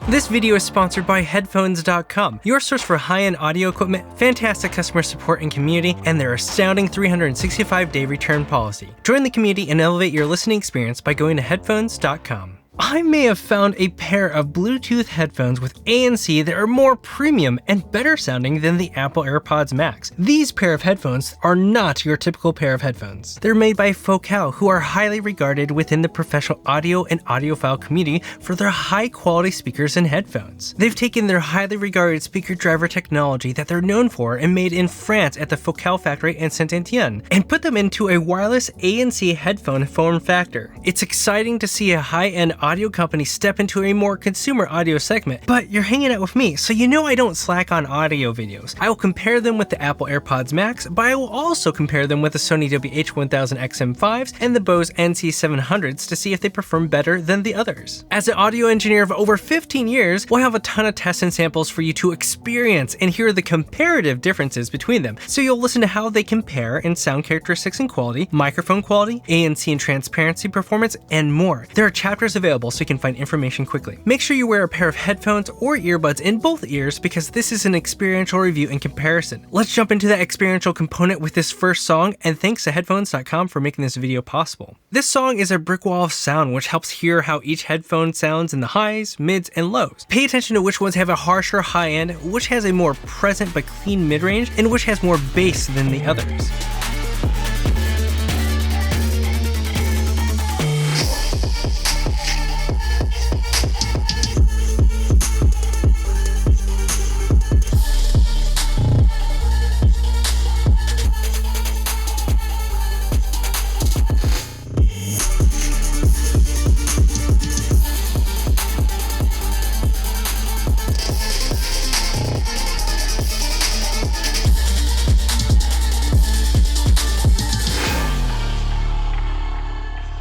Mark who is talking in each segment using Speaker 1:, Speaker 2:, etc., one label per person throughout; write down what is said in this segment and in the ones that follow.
Speaker 1: This video is sponsored by Headphones.com, your source for high-end audio equipment, fantastic customer support and community, and their astounding 365-day return policy. Join the community and elevate your listening experience by going to Headphones.com. I may have found a pair of Bluetooth headphones with ANC that are more premium and better sounding than the Apple AirPods Max. These pair of headphones are not your typical pair of headphones. They're made by Focal, who are highly regarded within the professional audio and audiophile community for their high quality speakers and headphones. They've taken their highly regarded speaker driver technology that they're known for and made in France at the Focal factory in Saint-Étienne and put them into a wireless ANC headphone form factor. It's exciting to see a high-end audio company step into a more consumer audio segment, but you're hanging out with me, so you know I don't slack on audio videos. I will compare them with the Apple AirPods Max, but I will also compare them with the Sony WH-1000XM5s and the Bose NC700s to see if they perform better than the others. As an audio engineer of over 15 years, we'll have a ton of tests and samples for you to experience and hear the comparative differences between them, so you'll listen to how they compare in sound characteristics and quality, microphone quality, ANC and transparency performance, and more. There are chapters available so you can find information quickly. Make sure you wear a pair of headphones or earbuds in both ears because this is an experiential review and comparison. Let's jump into that experiential component with this first song, and thanks to Headphones.com for making this video possible. This song is a brick wall of sound which helps hear how each headphone sounds in the highs, mids, and lows. Pay attention to which ones have a harsher high end, which has a more present but clean mid-range, and which has more bass than the others.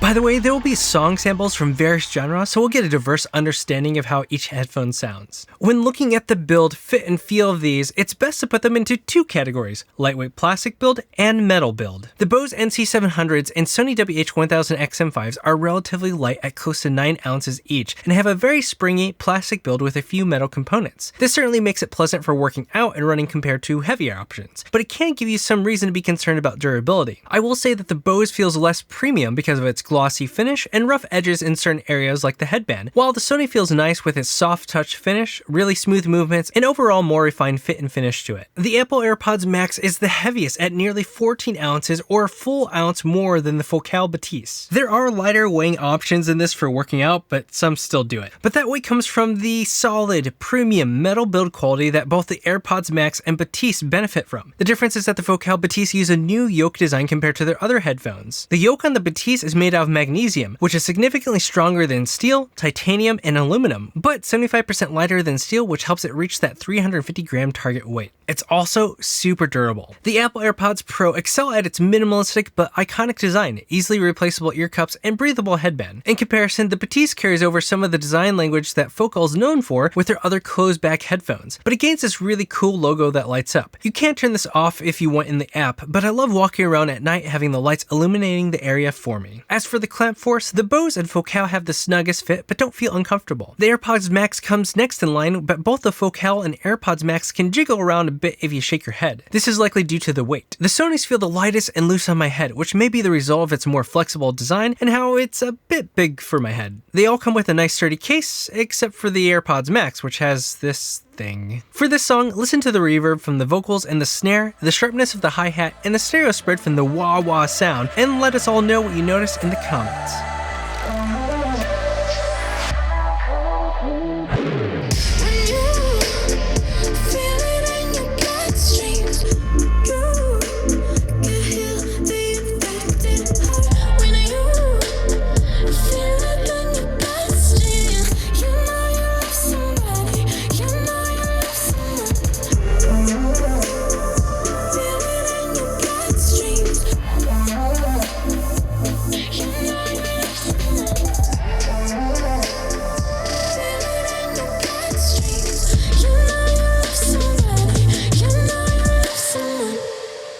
Speaker 1: By the way, there will be song samples from various genres, so we'll get a diverse understanding of how each headphone sounds. When looking at the build, fit, and feel of these, it's best to put them into two categories: lightweight plastic build and metal build. The Bose NC700s and Sony WH-1000XM5s are relatively light at close to 9 ounces each and have a very springy plastic build with a few metal components. This certainly makes it pleasant for working out and running compared to heavier options, but it can give you some reason to be concerned about durability. I will say that the Bose feels less premium because of its glossy finish and rough edges in certain areas like the headband, while the Sony feels nice with its soft touch finish, really smooth movements, and overall more refined fit and finish to it. The Apple AirPods Max is the heaviest at nearly 14 ounces or a full ounce more than the Focal Bathys. There are lighter weighing options in this for working out, but some still do it. But that weight comes from the solid, premium metal build quality that both the AirPods Max and Bathys benefit from. The difference is that the Focal Bathys use a new yoke design compared to their other headphones. The yoke on the Bathys is made out of magnesium, which is significantly stronger than steel, titanium, and aluminum, but 75% lighter than steel, which helps it reach that 350 gram target weight. It's also super durable. The Apple AirPods Pro excel at its minimalistic but iconic design, easily replaceable ear cups, and breathable headband. In comparison, the Bathys carries over some of the design language that Focal is known for with their other closed-back headphones, but it gains this really cool logo that lights up. You can't turn this off if you want in the app, but I love walking around at night having the lights illuminating the area for me. As for the clamp force, the Bose and Focal have the snuggest fit but don't feel uncomfortable. The AirPods Max comes next in line, but both the Focal and AirPods Max can jiggle around a bit if you shake your head. This is likely due to the weight. The Sonys feel the lightest and loose on my head, which may be the result of its more flexible design and how it's a bit big for my head. They all come with a nice sturdy case, except for the AirPods Max, which has this thing. For this song, listen to the reverb from the vocals and the snare, the sharpness of the hi-hat, and the stereo spread from the wah-wah sound, and let us all know what you notice in the comments.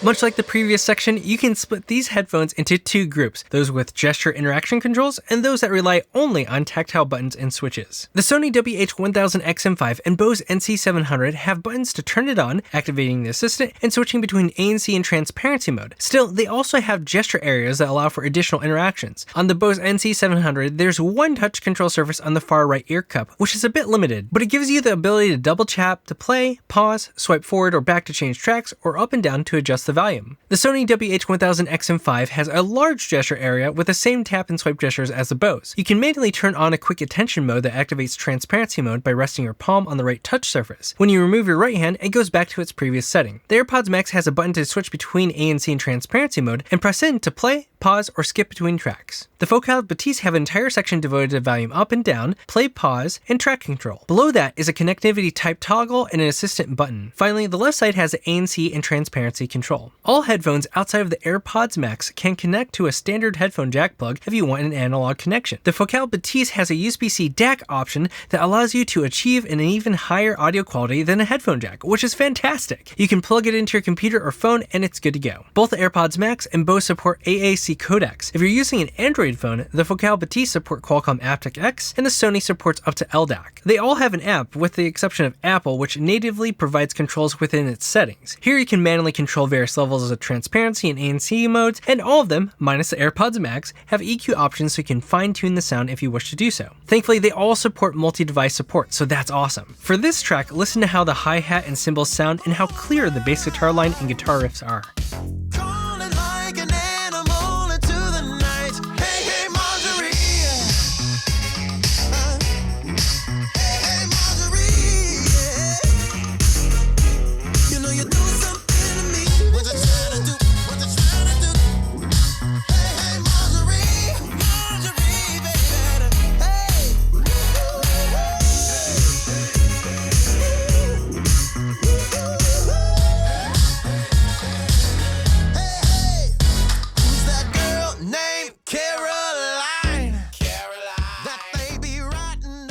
Speaker 1: Much like the previous section, you can split these headphones into two groups, those with gesture interaction controls and those that rely only on tactile buttons and switches. The Sony WH-1000XM5 and Bose NC700 have buttons to turn it on, activating the assistant, and switching between ANC and transparency mode. Still, they also have gesture areas that allow for additional interactions. On the Bose NC700, there's one touch control surface on the far right ear cup, which is a bit limited, but it gives you the ability to double tap to play, pause, swipe forward or back to change tracks, or up and down to adjust the volume. The Sony WH-1000XM5 has a large gesture area with the same tap and swipe gestures as the Bose. You can manually turn on a quick attention mode that activates transparency mode by resting your palm on the right touch surface. When you remove your right hand, it goes back to its previous setting. The AirPods Max has a button to switch between ANC and transparency mode and press in to play, pause, or skip between tracks. The Focal Bathys have an entire section devoted to volume up and down, play, pause, and track control. Below that is a connectivity type toggle and an assistant button. Finally, the left side has the ANC and transparency control. All headphones outside of the AirPods Max can connect to a standard headphone jack plug if you want an analog connection. The Focal Bathys has a USB-C DAC option that allows you to achieve an even higher audio quality than a headphone jack, which is fantastic. You can plug it into your computer or phone and it's good to go. Both the AirPods Max and Bose support AAC codecs. If you're using an Android phone, the Focal Bathys support Qualcomm aptX and the Sony supports up to LDAC. They all have an app with the exception of Apple, which natively provides controls within its settings. Here you can manually control various levels of transparency and ANC modes, and all of them, minus the AirPods Max, have EQ options so you can fine-tune the sound if you wish to do so. Thankfully, they all support multi-device support, so that's awesome. For this track, listen to how the hi-hat and cymbals sound and how clear the bass guitar line and guitar riffs are.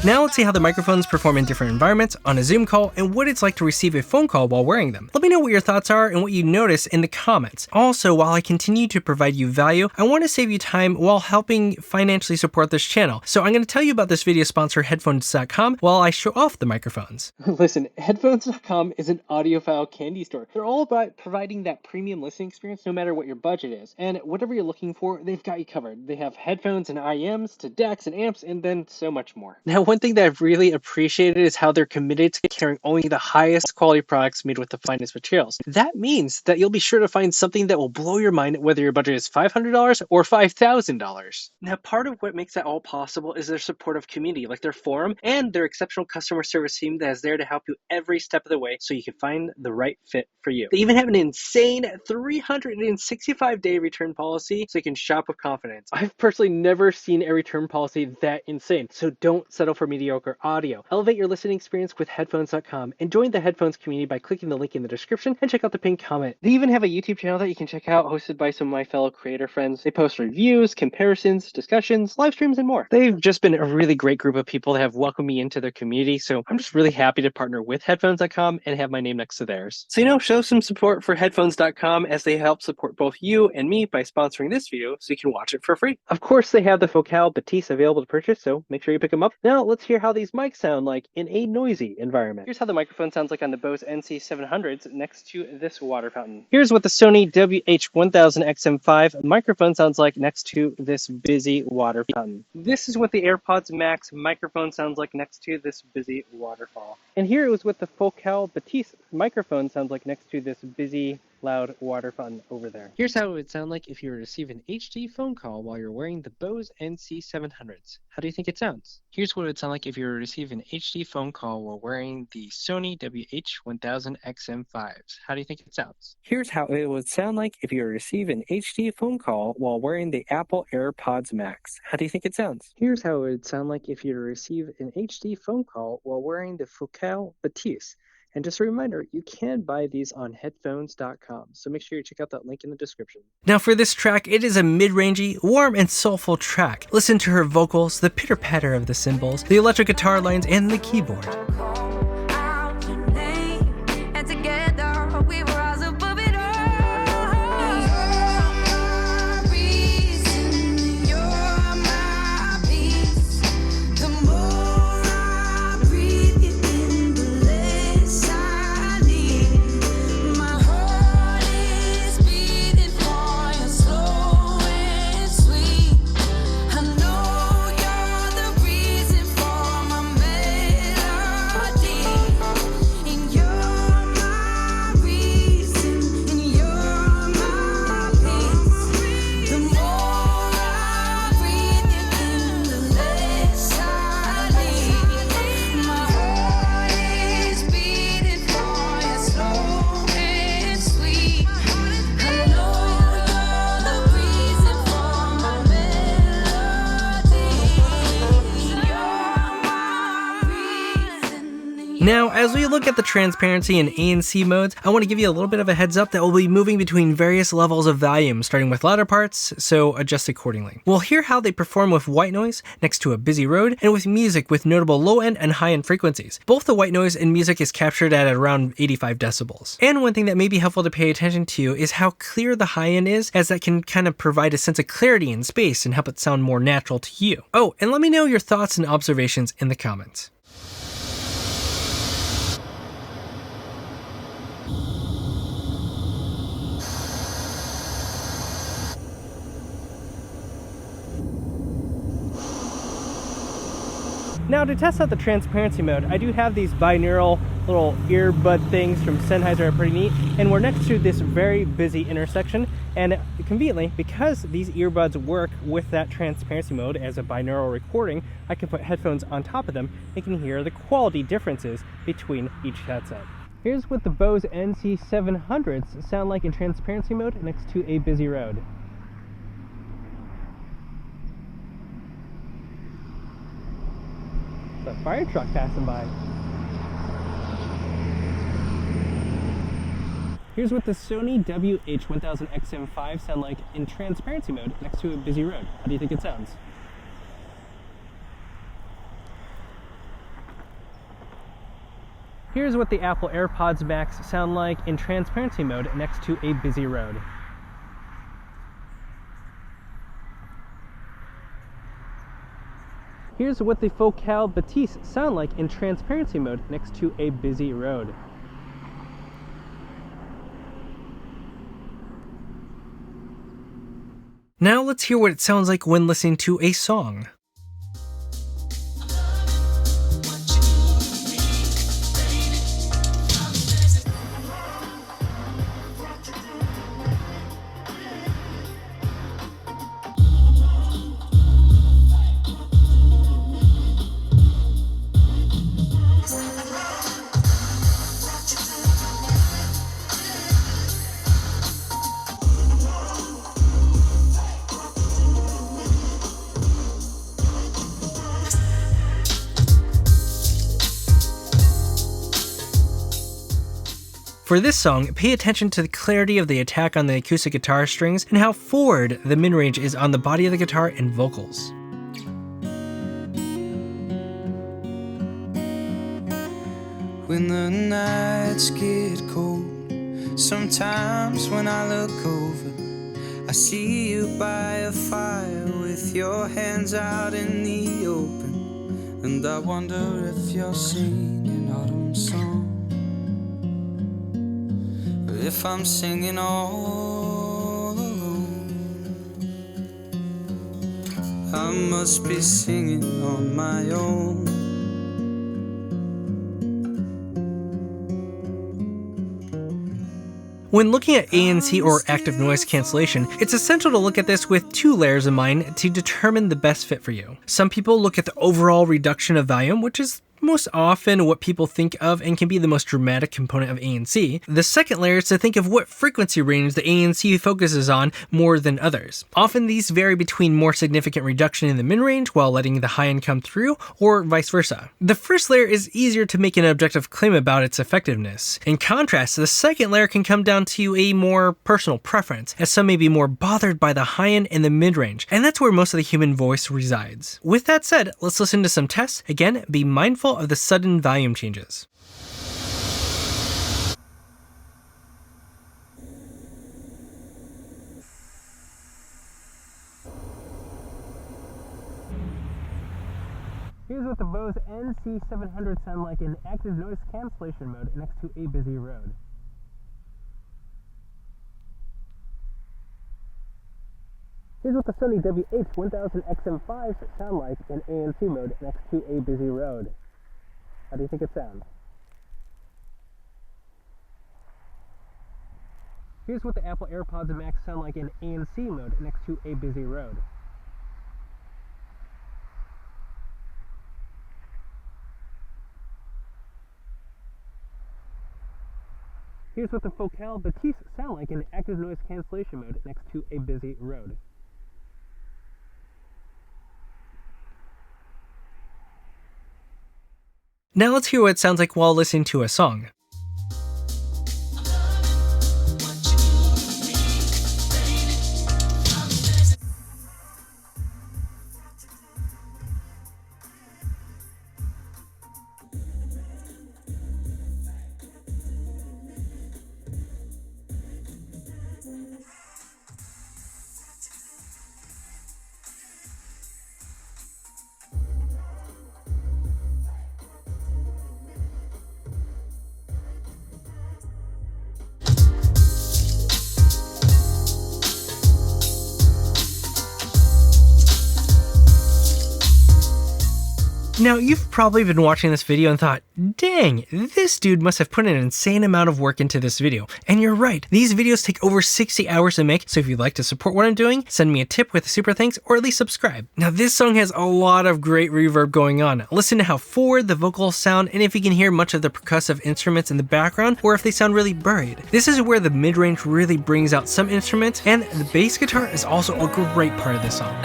Speaker 1: Now let's see how the microphones perform in different environments, on a Zoom call, and what it's like to receive a phone call while wearing them. Let me know what your thoughts are and what you notice in the comments. Also, while I continue to provide you value, I want to save you time while helping financially support this channel. So I'm going to tell you about this video sponsor, Headphones.com, while I show off the microphones. Listen, Headphones.com is an audiophile candy store. They're all about providing that premium listening experience no matter what your budget is. And whatever you're looking for, they've got you covered. They have headphones and IEMs to decks and amps and then so much more. Now, one thing that I've really appreciated is how they're committed to carrying only the highest quality products made with the finest materials. That means that you'll be sure to find something that will blow your mind whether your budget is $500 or $5,000. Now, part of what makes that all possible is their supportive community, like their forum and their exceptional customer service team that is there to help you every step of the way so you can find the right fit for you. They even have an insane 365-day return policy so you can shop with confidence. I've personally never seen a return policy that insane, so don't settle for mediocre audio. Elevate your listening experience with Headphones.com and join the Headphones community by clicking the link in the description and check out the pinned comment. They even have a YouTube channel that you can check out, hosted by some of my fellow creator friends. They post reviews, comparisons, discussions, live streams, and more. They've just been a really great group of people that have welcomed me into their community, so I'm just really happy to partner with Headphones.com and have my name next to theirs. So, show some support for Headphones.com as they help support both you and me by sponsoring this video so you can watch it for free. Of course, they have the Focal Bathys available to purchase, so make sure you pick them up. Now, let's hear how these mics sound like in a noisy environment. Here's how the microphone sounds like on the Bose NC700s next to this water fountain. Here's what the Sony WH-1000XM5 microphone sounds like next to this busy water fountain. This is what the AirPods Max microphone sounds like next to this busy waterfall. And here it was what the Focal Bathys microphone sounds like next to this busy loud water fountain over there. Here's how it would sound like if you were to receive an HD phone call while you're wearing the Bose NC700s. How do you think it sounds? Here's what it would sound like if you were to receive an HD phone call while wearing the Sony WH-1000XM5s. How do you think it sounds? Here's how it would sound like if you were to receive an HD phone call while wearing the Apple AirPods Max. How do you think it sounds? Here's how it would sound like if you were to receive an HD phone call while wearing the Focal Bathys. And just a reminder, you can buy these on Headphones.com, so make sure you check out that link in the description. Now for this track, it is a mid-rangey, warm and soulful track. Listen to her vocals, the pitter-patter of the cymbals, the electric guitar lines, and the keyboard. Now, as we look at the transparency and ANC modes, I want to give you a little bit of a heads up that we'll be moving between various levels of volume, starting with louder parts, so adjust accordingly. We'll hear how they perform with white noise next to a busy road, and with music with notable low-end and high-end frequencies. Both the white noise and music is captured at around 85 decibels. And one thing that may be helpful to pay attention to is how clear the high-end is, as that can kind of provide a sense of clarity in space and help it sound more natural to you. Oh, and let me know your thoughts and observations in the comments. Now, to test out the transparency mode, I do have these binaural little earbud things from Sennheiser, are pretty neat, and we're next to this very busy intersection, and conveniently, because these earbuds work with that transparency mode as a binaural recording, I can put headphones on top of them and can hear the quality differences between each headset. Here's what the Bose NC700s sound like in transparency mode next to a busy road. A fire truck passing by. Here's what the Sony WH-1000XM5 sound like in transparency mode next to a busy road. How do you think it sounds? Here's what the Apple AirPods Max sound like in transparency mode next to a busy road. Here's what the Focal Bathys sound like in transparency mode next to a busy road. Now let's hear what it sounds like when listening to a song. For this song, pay attention to the clarity of the attack on the acoustic guitar strings and how forward the mid-range is on the body of the guitar and vocals.
Speaker 2: When the nights get cold, sometimes when I look over, I see you by a fire with your hands out in the open, and I wonder if you're singing autumn song. If I'm singing all alone, I must be singing on my own.
Speaker 1: When looking at ANC or active noise cancellation, it's essential to look at this with two layers in mind to determine the best fit for you. Some people look at the overall reduction of volume, which is most often what people think of and can be the most dramatic component of ANC. The second layer is to think of what frequency range the ANC focuses on more than others. Often these vary between more significant reduction in the mid-range while letting the high-end come through, or vice versa. The first layer is easier to make an objective claim about its effectiveness. In contrast, the second layer can come down to a more personal preference, as some may be more bothered by the high-end and the mid-range, and that's where most of the human voice resides. With that said, let's listen to some tests. Again, be mindful of the sudden volume changes. Here's what the Bose NC700 sound like in active noise cancellation mode next to a busy road. Here's what the Sony WH-1000XM5 sound like in ANC mode next to a busy road. How do you think it sounds? Here's what the Apple AirPods Max sound like in ANC mode next to a busy road. Here's what the Focal Bathys sound like in active noise cancellation mode next to a busy road. Now let's hear what it sounds like while listening to a song. Now, you've probably been watching this video and thought, dang, this dude must have put an insane amount of work into this video. And you're right, these videos take over 60 hours to make, so if you'd like to support what I'm doing, send me a tip with a super thanks or at least subscribe. Now, this song has a lot of great reverb going on. Listen to how forward the vocals sound and if you can hear much of the percussive instruments in the background or if they sound really buried. This is where the mid-range really brings out some instruments, and the bass guitar is also a great part of this song.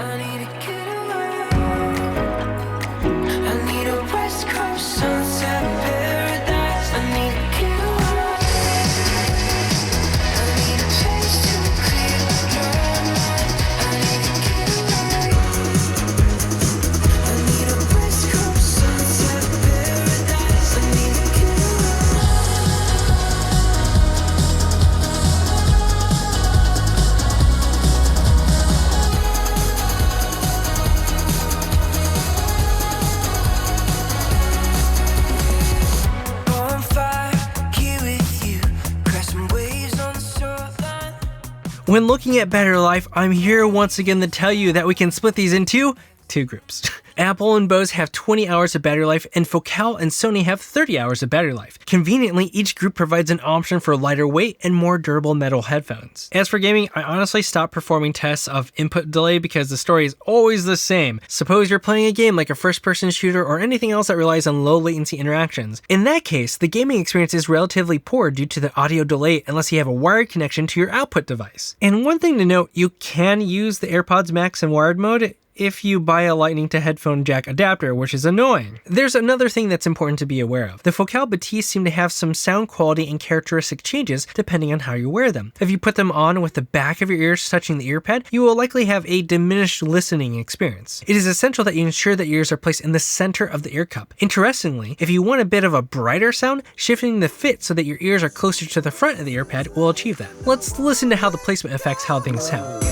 Speaker 1: When looking at battery life, I'm here once again to tell you that we can split these into two groups. Apple and Bose have 20 hours of battery life, and Focal and Sony have 30 hours of battery life. Conveniently, each group provides an option for lighter weight and more durable metal headphones. As for gaming, I honestly stopped performing tests of input delay because the story is always the same. Suppose you're playing a game like a first-person shooter or anything else that relies on low latency interactions. In that case, the gaming experience is relatively poor due to the audio delay unless you have a wired connection to your output device. And one thing to note, you can use the AirPods Max in wired mode if you buy a lightning to headphone jack adapter, which is annoying. There's another thing that's important to be aware of. The Focal Bathys seem to have some sound quality and characteristic changes depending on how you wear them. If you put them on with the back of your ears touching the earpad, you will likely have a diminished listening experience. It is essential that you ensure that your ears are placed in the center of the ear cup. Interestingly, if you want a bit of a brighter sound, shifting the fit so that your ears are closer to the front of the earpad will achieve that. Let's listen to how the placement affects how things sound.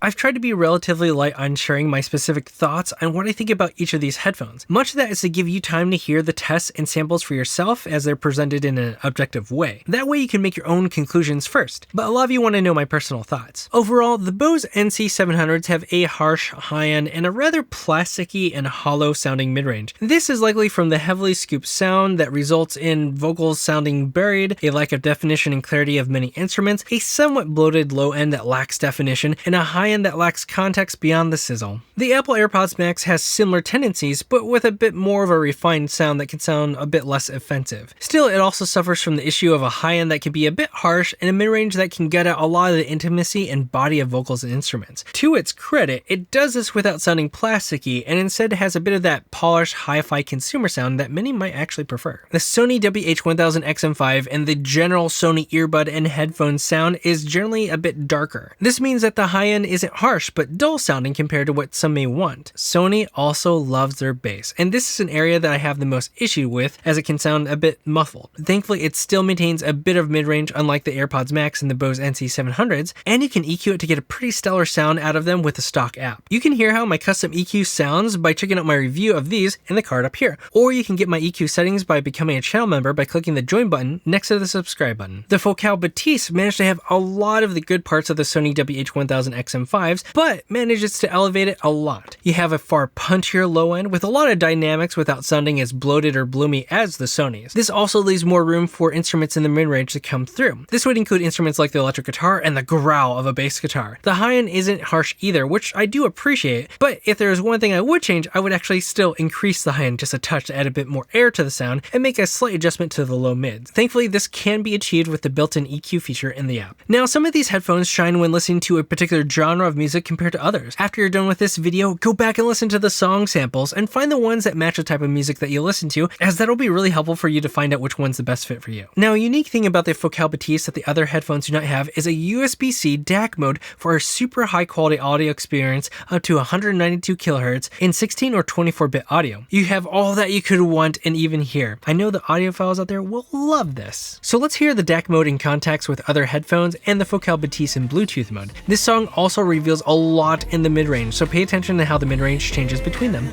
Speaker 1: I've tried to be relatively light on sharing my specific thoughts on what I think about each of these headphones. Much of that is to give you time to hear the tests and samples for yourself as they're presented in an objective way. That way you can make your own conclusions first, but a lot of you want to know my personal thoughts. Overall, the Bose NC700s have a harsh high-end and a rather plasticky and hollow sounding mid-range. This is likely from the heavily scooped sound that results in vocals sounding buried, a lack of definition and clarity of many instruments, a somewhat bloated low end that lacks definition, and a high end that lacks context beyond the sizzle. The Apple AirPods Max has similar tendencies, but with a bit more of a refined sound that can sound a bit less offensive. Still, it also suffers from the issue of a high end that can be a bit harsh and a mid-range that can gut out a lot of the intimacy and body of vocals and instruments. To its credit, it does this without sounding plasticky and instead has a bit of that polished hi-fi consumer sound that many might actually prefer. The Sony WH-1000XM5 and the general Sony earbud and headphone sound is generally a bit darker. This means that the high end isn't harsh but dull sounding compared to what some may want. Sony also loves their bass, and this is an area that I have the most issue with as it can sound a bit muffled. Thankfully, it still maintains a bit of mid-range unlike the AirPods Max and the Bose NC700s, and you can EQ it to get a pretty stellar sound out of them with the stock app. You can hear how my custom EQ sounds by checking out my review of these in the card up here, or you can get my EQ settings by becoming a channel member by clicking the join button next to the subscribe button. The Focal Bathys managed to have a lot of the good parts of the Sony WH-1000XM5 XM5s, but manages to elevate it a lot. You have a far punchier low end with a lot of dynamics without sounding as bloated or bloomy as the Sonys. This also leaves more room for instruments in the mid-range to come through. This would include instruments like the electric guitar and the growl of a bass guitar. The high end isn't harsh either, which I do appreciate, but if there is one thing I would change, I would actually still increase the high end just a touch to add a bit more air to the sound and make a slight adjustment to the low mids. Thankfully, this can be achieved with the built-in EQ feature in the app. Now, some of these headphones shine when listening to a particular genre of music compared to others. After you're done with this video, go back and listen to the song samples and find the ones that match the type of music that you listen to, as that'll be really helpful for you to find out which one's the best fit for you. Now, a unique thing about the Focal Bathys that the other headphones do not have is a USB-C DAC mode for a super high quality audio experience up to 192 kHz in 16 or 24-bit audio. You have all that you could want and even hear. I know the audiophiles out there will love this. So let's hear the DAC mode in context with other headphones and the Focal Bathys in Bluetooth mode. This song also reveals a lot in the mid-range, so pay attention to how the mid-range changes between them.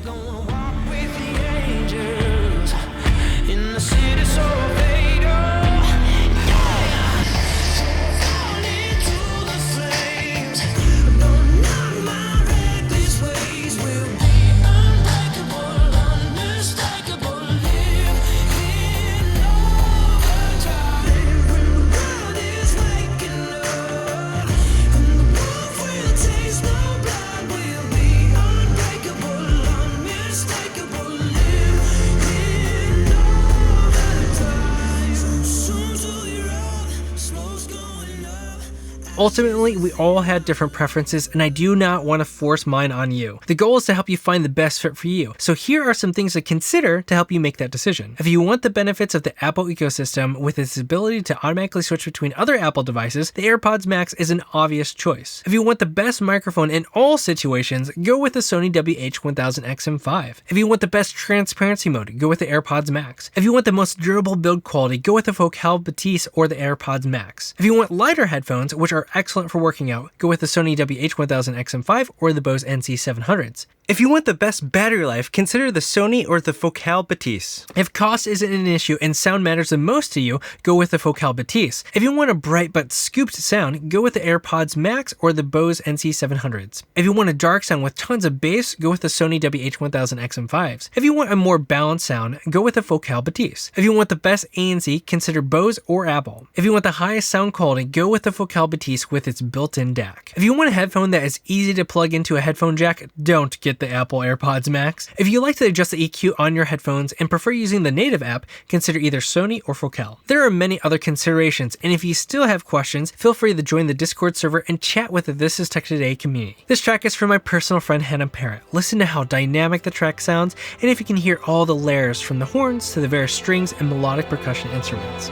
Speaker 1: Ultimately, we all had different preferences, and I do not want to force mine on you. The goal is to help you find the best fit for you. So here are some things to consider to help you make that decision. If you want the benefits of the Apple ecosystem with its ability to automatically switch between other Apple devices, the AirPods Max is an obvious choice. If you want the best microphone in all situations, go with the Sony WH-1000XM5. If you want the best transparency mode, go with the AirPods Max. If you want the most durable build quality, go with the Focal Bathys or the AirPods Max. If you want lighter headphones, which are excellent for working out, go with the Sony WH-1000XM5 or the Bose NC700s. If you want the best battery life, consider the Sony or the Focal Bathys. If cost isn't an issue and sound matters the most to you, go with the Focal Bathys. If you want a bright but scooped sound, go with the AirPods Max or the Bose NC700s. If you want a dark sound with tons of bass, go with the Sony WH-1000XM5s. If you want a more balanced sound, go with the Focal Bathys. If you want the best ANC, consider Bose or Apple. If you want the highest sound quality, go with the Focal Bathys with its built-in DAC. If you want a headphone that is easy to plug into a headphone jack, don't get the Apple AirPods Max. If you like to adjust the EQ on your headphones and prefer using the native app, consider either Sony or Focal. There are many other considerations, and if you still have questions, feel free to join the Discord server and chat with the This Is Tech Today community. This track is from my personal friend Hannah Parrott. Listen to how dynamic the track sounds, and if you can hear all the layers from the horns to the various strings and melodic percussion instruments.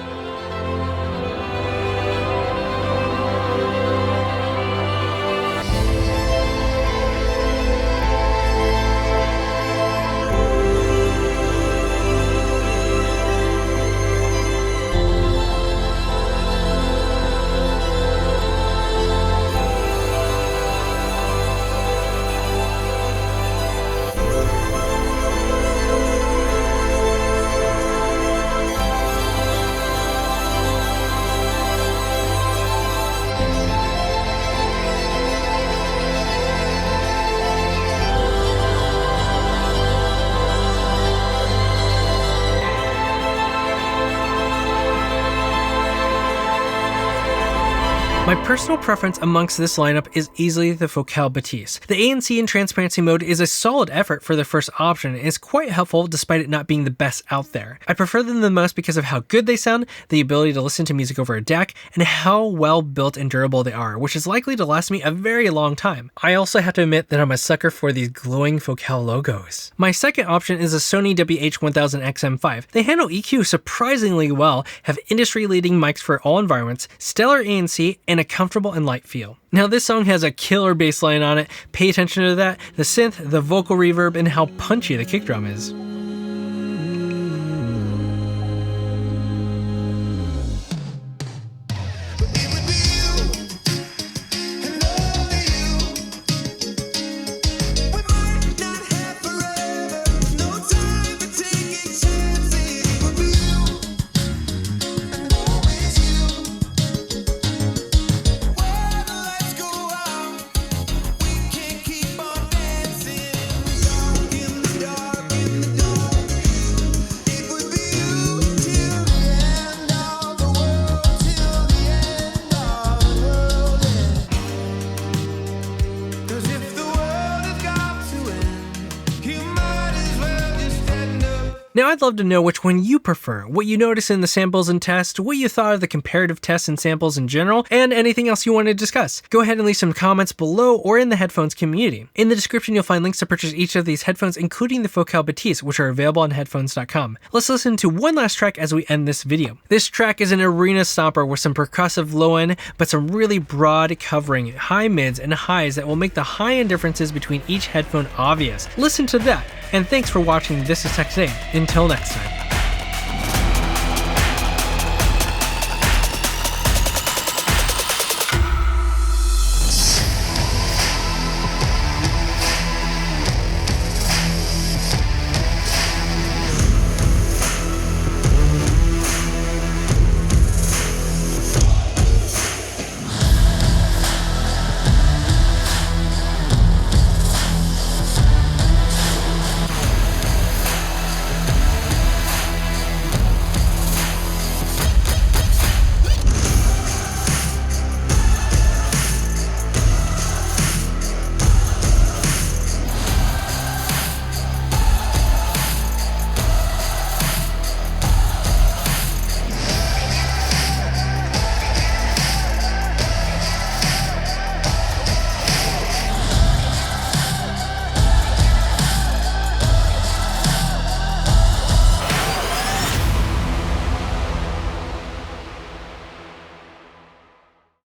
Speaker 1: My personal preference amongst this lineup is easily the Focal Bathys. The ANC in transparency mode is a solid effort for the first option and is quite helpful despite it not being the best out there. I prefer them the most because of how good they sound, the ability to listen to music over a DAC, and how well built and durable they are, which is likely to last me a very long time. I also have to admit that I'm a sucker for these glowing Focal logos. My second option is a Sony WH-1000XM5. They handle EQ surprisingly well, have industry-leading mics for all environments, stellar ANC, and a comfortable and light feel. Now this song has a killer bass line on it. Pay attention to that, the synth, the vocal reverb, and how punchy the kick drum is. Now I'd love to know which one you prefer, what you notice in the samples and tests, what you thought of the comparative tests and samples in general, and anything else you want to discuss. Go ahead and leave some comments below or in the headphones community. In the description you'll find links to purchase each of these headphones, including the Focal Bathys, which are available on headphones.com. Let's listen to one last track as we end this video. This track is an arena stomper with some percussive low end, but some really broad covering, high mids and highs that will make the high end differences between each headphone obvious. Listen to that, and thanks for watching This Is Tech Today. Until next time.